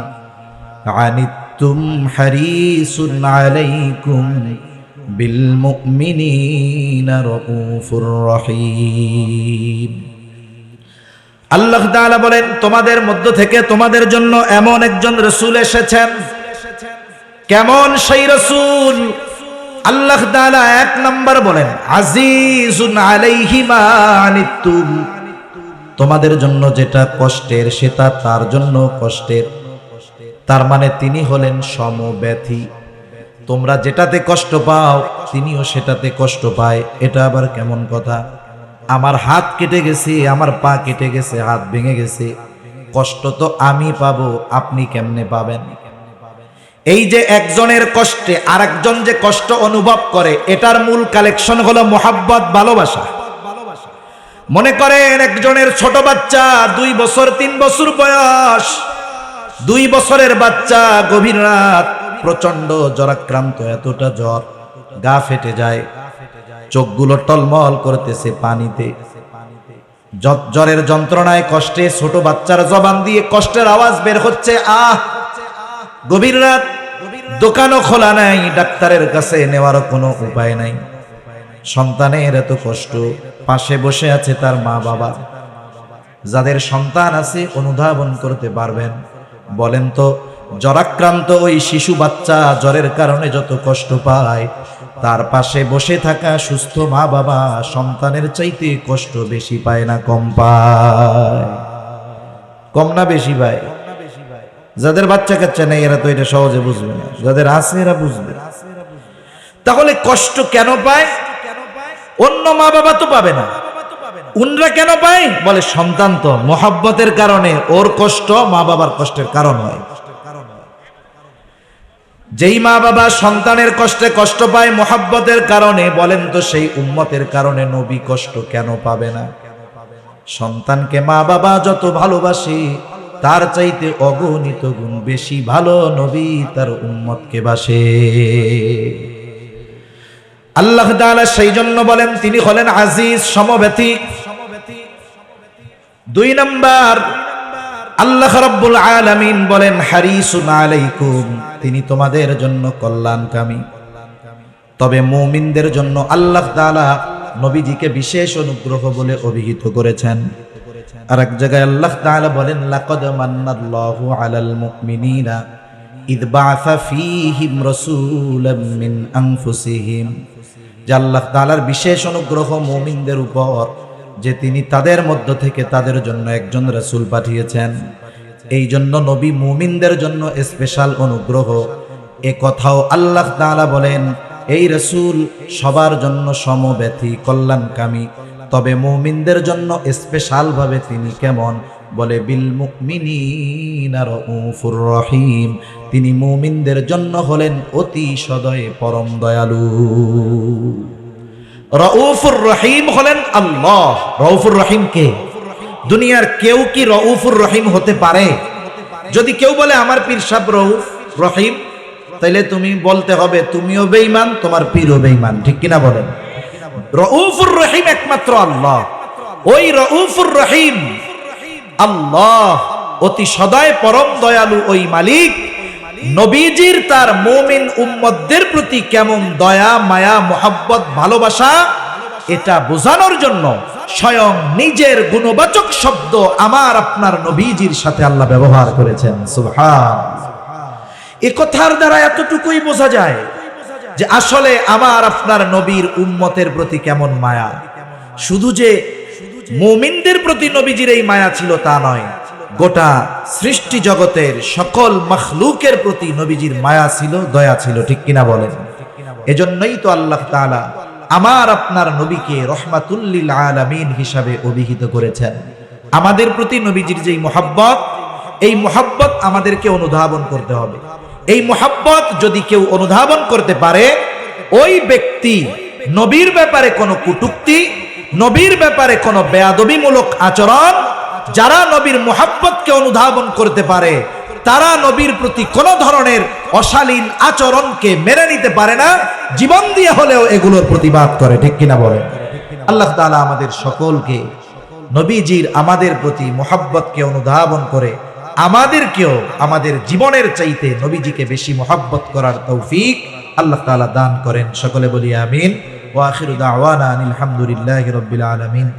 আনিতুম হারিসুন আলাইকুম বিল মুমিনিনা রাউফুর রহিম। আল্লাহ তাআলা বলেন, তোমাদের মধ্য থেকে তোমাদের জন্য এমন একজন রাসূল এসেছেন। কেমন সেই রাসূল? আল্লাহ তাআলা এক নাম্বার বলেন, আজিজুন আলাইহি মা আনিতুম, তোমাদের জন্য যেটা কষ্টের সেটা তার জন্য কষ্টের। তার মানে তিনি হলেন সমব্যথী। তোমরা যেটাতে কষ্ট পাও তিনিও সেটাতে কষ্ট পায়। এটা আবার কেমন কথা? আমার হাত কেটে গেছে, আমার পা কেটে গেছে, হাত ভেঙে গেছে, কষ্ট তো আমি পাবো, আপনি কেমনে পাবেন? এই যে একজনের কষ্টে আরেকজন যে কষ্ট অনুভব করে, এটার মূল কালেকশন হলো মোহাব্বত, ভালোবাসা। মনে করেন একজনের ছোট বাচ্চা 2 বছর 3 বছর বয়স, 2 বছরের বাচ্চা গভীর রাত প্রচন্ড জ্বরাক্রান্ত, এতটা জ্বর গা ফেটে যায়, চোখগুলো টলমল করতেছে পানিতে, জ্বরের যন্ত্রণায় কষ্টে ছোট বাচ্চার জবান দিয়ে কষ্টের আওয়াজ বের হচ্ছে, আহ। গভীর রাত, দোকানও খোলা নাই, ডাক্তারের কাছে নেওয়ারও কোনো উপায় নাই। সন্তানের এত কষ্ট, পাশে বসে আছে তার মা বাবা। যাদের সন্তান আছে অনুধাবন করতে পারবেন। বলেন তো, জ্বরাক্রান্ত ওই শিশু বাচ্চা জ্বরের কারণে যত কষ্ট পায়, তার পাশে বসে থাকা সুস্থ মা বাবা সন্তানের চাইতে কষ্ট বেশি পায় না কম পায়? কম না বেশি পায়? যাদের বাচ্চা কাচ্চা নেই এরা তো এটা সহজে বুঝবে না, যাদের আছে এরা বুঝবে। তাহলে কষ্ট কেন পায়? অন্য মা বাবা তো পাবে না, উনরা কেন পায়? বলে সন্তান তো মোহাব্বতের কারণে, ওর কষ্ট মা বাবার কষ্টের কারণ হয়। যেই মা বাবা সন্তানের কষ্টে কষ্ট পায় মোহাব্বতের কারণে, বলেন তো সেই উম্মতের কারণে নবী কষ্ট কেন পাবে না? সন্তানকে মা বাবা যত ভালোবাসে তার চাইতে অগণিত গুণ বেশি ভালো নবী তার উম্মতকে বাসে। আল্লাহ তাআলা সেই জন্য বলেন তিনি হলেন আজিজ, সমব্যথী। 2 নাম্বার, আল্লাহ রাব্বুল আলামিন বলেন হারিসুন আলাইকুম, তিনি তোমাদের জন্য কল্যাণকামী। তবে মুমিনদের জন্য আল্লাহ তাআলা নবীজিকে বিশেষ অনুগ্রহ বলে অভিহিত করেছেন। আর এক জায়গায় আল্লাহ তাআলা বলেন লাকাদ মান্নাল্লাহু আলাল মুমিনিনা ইয বাআসা ফীহিম রাসূলাম মিন আনফুসিহিম, যে আল্লাহ তাআলার বিশেষ অনুগ্রহ মুমিনদের উপর যে তিনি তাদের মধ্য থেকে তাদের জন্য একজন রাসূল পাঠিয়েছেন। এই জন্য নবী মুমিনদের জন্য স্পেশাল অনুগ্রহ। এ কথাও আল্লাহ তাআলা বলেন এই রাসূল সবার জন্য সমব্যথী, কল্যাণকামী। তবে মুমিনদের জন্য স্পেশাল ভাবে তিনি কেমন? বলে বিল মুমিনিনা রাউফুর রহিম, তিনি মুমিনদের জন্য হলেন অতি সদয় পরম দয়ালু। রাউফুর রহিম হলেন আল্লাহ। রাউফুর রহিম কে? দুনিয়ার কেউ কি রাউফুর রহিম হতে পারে? যদি কেউ বলে আমার পীর সাহেব রাউফ রহিম, তাইলে তুমি বলতে হবে তুমিও বেঈমান, তোমার পীরও বেঈমান, ঠিক কিনা বলেন? রাউফুর রহিম একমাত্র আল্লাহ। ওই রাউফুর রহিম আল্লাহ, অতি সদয় পরম দয়ালু ওই মালিক নবীজির তার মুমিন উম্মতদের প্রতি কেমন দয়া, মায়া, মোহাব্বত, ভালোবাসা, এটা বোঝানোর জন্য স্বয়ং নিজের গুণবাচক শব্দ আমার আপনার নবীজির সাথে আল্লাহ ব্যবহার করেছেন। সুবহানাল্লাহ। এই কথার দ্বারা এতটুকুই বোঝা যায় যে আসলে আমার আপনার নবীর উম্মতের প্রতি কেমন মায়া। শুধু যে মুমিনদের প্রতি নবীজির এই মায়া ছিল তা নয়, গোটা সৃষ্টি জগতের সকল মাখলুকের প্রতি নবীজির মায়া ছিল, দয়া ছিল, ঠিক কিনা বলেন? এজন্যই তো আল্লাহ তাআলা আমার আপনার নবীকে রহমাতুল লিল আলামিন হিসাবে অভিহিত করেছেন। আমাদের প্রতি নবীজির যেই মুহাব্বত, এই মুহাব্বত আমাদেরকে অনুধাবন করতে হবে। এই মুহাব্বত যদি কেউ অনুধাবন করতে পারে, ওই ব্যক্তি নবীর ব্যাপারে কোনো কটূক্তি, নবীর ব্যাপারে কোনো বেয়াদবিমূলক আচরণ, যারা নবীর মুহাব্বতকে অনুধাবন করতে পারে তারা নবীর প্রতি কোন ধরনের অশালীন আচরণকে মেনে নিতে পারে না, জীবন দিয়ে হলেও এগুলোর প্রতিবাদ করে। ঠিক কিনা বলেন? আল্লাহ তাআলা আমাদের সকলকে নবীজির আমাদের প্রতি মুহাব্বতকে অনুধাবন করে আমাদেরকেও আমাদের জীবনের চাইতে নবীজিকে বেশি মুহাব্বত করার তৌফিক আল্লাহ তাআলা দান করেন। সকলে বলি আমিন। ওয়া আখিরু দাওয়ানা আনিল হামদুলিল্লাহি রাব্বিল আলামিন।